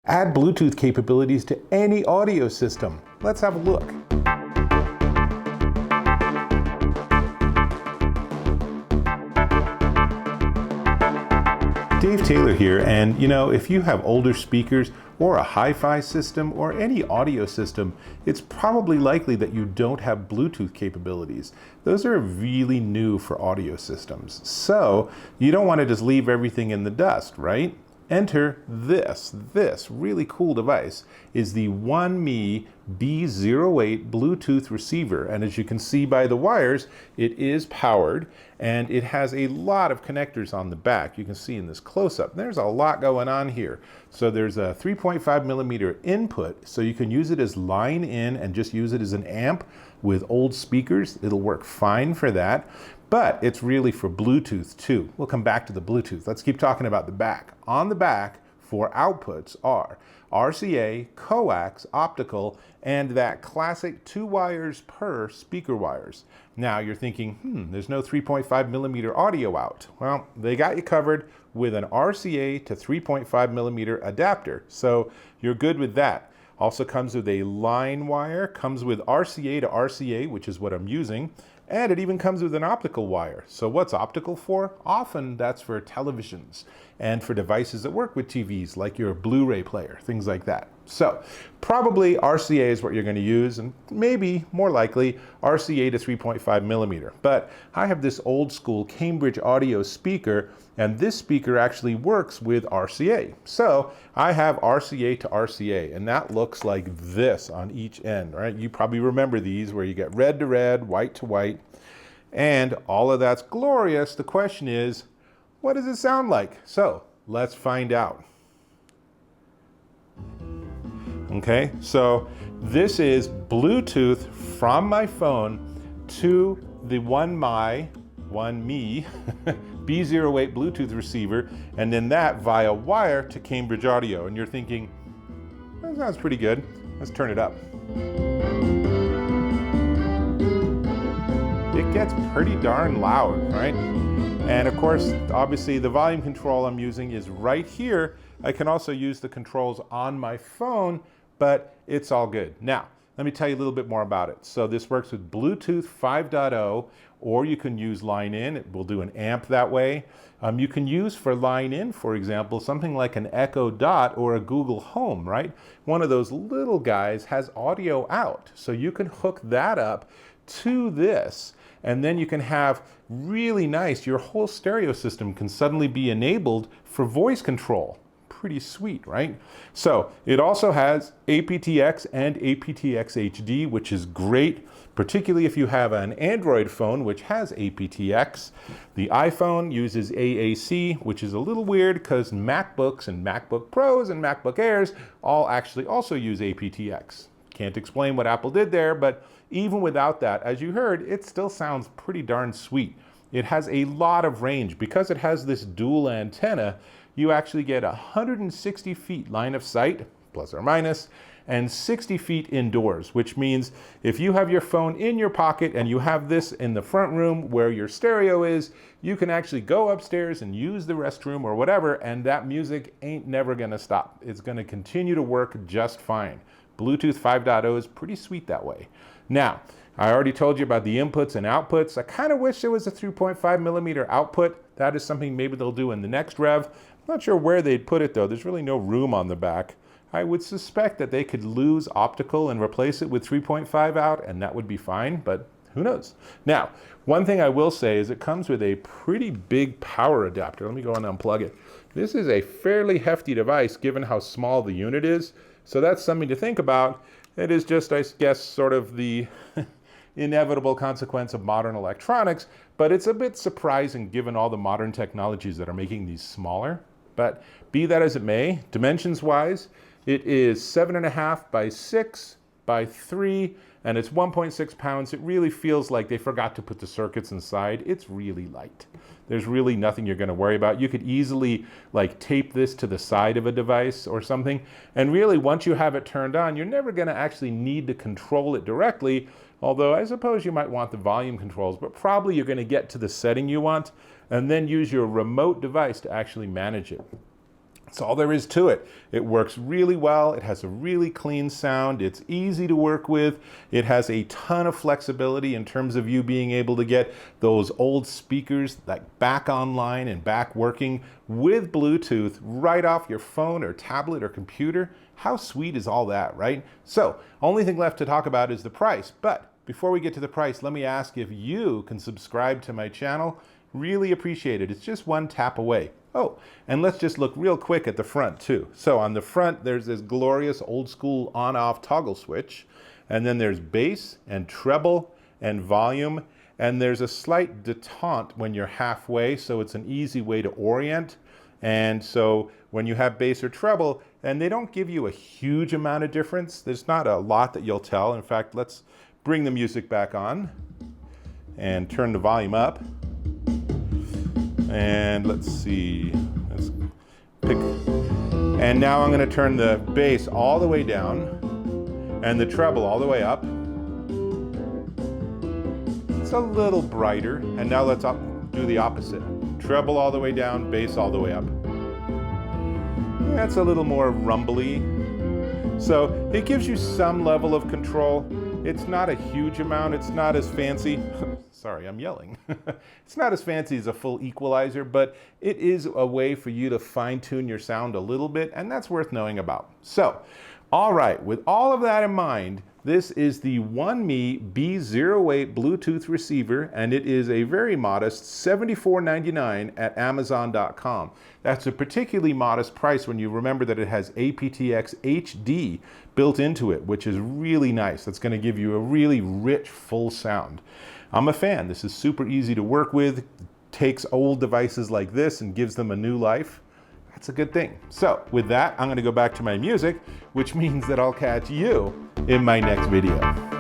Add Bluetooth capabilities to any audio system. Let's have a look. Dave Taylor here, and if you have older speakers or a hi-fi system or any audio system, it's probably likely that you don't have Bluetooth capabilities. Those are really new for audio systems. So you don't want to just leave everything in the dust, right? Enter this really cool device is the 1Mii B08 Bluetooth receiver. And as you can see by the wires, it is powered and it has a lot of connectors on the back. You can see in this close-up, there's a lot going on here. So there's a 3.5 millimeter input, so you can use it as line in and just use it as an amp with old speakers. It'll work fine for that. But it's really for Bluetooth too. We'll come back to the Bluetooth. Let's keep talking about the back. On the back, for outputs are RCA, coax, optical, and that classic 2 wires per speaker wires. Now you're thinking, there's no 3.5 millimeter audio out. Well, they got you covered with an RCA to 3.5 millimeter adapter. So you're good with that. Also comes with a line wire, comes with RCA to RCA, which is what I'm using. And it even comes with an optical wire. So what's optical for? Often that's for televisions and for devices that work with TVs, like your Blu-ray player, things like that. So probably RCA is what you're going to use, and maybe more likely RCA to 3.5 millimeter. But I have this old school Cambridge audio speaker, and this speaker actually works with RCA. So I have RCA to RCA, and that looks like this on each end, right? You probably remember these where you get red to red, white to white, and all of that's glorious. The question is, what does it sound like? So let's find out. Okay, so this is Bluetooth from my phone to the 1Mii B08 Bluetooth receiver, and then that via wire to Cambridge Audio. And you're thinking, that sounds pretty good. Let's turn it up. It gets pretty darn loud, right? And of course, obviously the volume control I'm using is right here. I can also use the controls on my phone, but it's all good. Now, let me tell you a little bit more about it. So this works with Bluetooth 5.0, or you can use line in. It will do an amp that way. You can use for line in, for example, something like an Echo Dot or a Google Home, right? One of those little guys has audio out. So you can hook that up to this, and then you can have really nice, your whole stereo system can suddenly be enabled for voice control. Pretty sweet, right? So it also has AptX and AptX HD, which is great, particularly if you have an Android phone, which has AptX. The iPhone uses AAC, which is a little weird because MacBooks and MacBook Pros and MacBook Airs all actually also use AptX. Can't explain what Apple did there, but even without that, as you heard, it still sounds pretty darn sweet. It has a lot of range. Because it has this dual antenna, you actually get 160 feet line of sight, plus or minus, and 60 feet indoors, which means if you have your phone in your pocket and you have this in the front room where your stereo is, you can actually go upstairs and use the restroom or whatever, and that music ain't never gonna stop. It's gonna continue to work just fine. Bluetooth 5.0 is pretty sweet that way. Now, I already told you about the inputs and outputs. I kind of wish there was a 3.5 millimeter output. That is something maybe they'll do in the next rev. I'm not sure where they'd put it though. There's really no room on the back. I would suspect that they could lose optical and replace it with 3.5 out, and that would be fine, but who knows? Now, one thing I will say is it comes with a pretty big power adapter. Let me go and unplug it. This is a fairly hefty device given how small the unit is. So that's something to think about. It is just, I guess, sort of the inevitable consequence of modern electronics, but it's a bit surprising given all the modern technologies that are making these smaller. But be that as it may, dimensions-wise, it is 7.5 by 6 by 3, and it's 1.6 pounds. It really feels like they forgot to put the circuits inside. It's really light. There's really nothing you're going to worry about. You could easily like tape this to the side of a device or something. And really, once you have it turned on, you're never going to actually need to control it directly. Although I suppose you might want the volume controls, but probably you're going to get to the setting you want and then use your remote device to actually manage it. That's all there is to it. It works really well. It has a really clean sound. It's easy to work with. It has a ton of flexibility in terms of you being able to get those old speakers like back online and back working with Bluetooth right off your phone or tablet or computer. How sweet is all that, right? So, only thing left to talk about is the price. But before we get to the price, let me ask if you can subscribe to my channel. Really appreciate it. It's just one tap away. Oh, and let's just look real quick at the front too. So on the front, there's this glorious old school on-off toggle switch. And then there's bass and treble and volume. And there's a slight detente when you're halfway, so it's an easy way to orient. And so when you have bass or treble, and they don't give you a huge amount of difference, there's not a lot that you'll tell. In fact, let's bring the music back on and turn the volume up. And let's see, let's pick. And now I'm going to turn the bass all the way down and the treble all the way up. It's a little brighter. And now let's do the opposite. Treble all the way down, bass all the way up. That's a little more rumbly. So it gives you some level of control. It's not a huge amount. It's not as fancy. Sorry, I'm yelling. It's not as fancy as a full equalizer, but it is a way for you to fine-tune your sound a little bit, and that's worth knowing about. So, all right, with all of that in mind, this is the 1Mii B08 Bluetooth receiver, and it is a very modest $74.99 at Amazon.com. That's a particularly modest price when you remember that it has AptX HD built into it, which is really nice. That's going to give you a really rich, full sound. I'm a fan. This is super easy to work with, takes old devices like this and gives them a new life. That's a good thing. So with that, I'm going to go back to my music, which means that I'll catch you in my next video.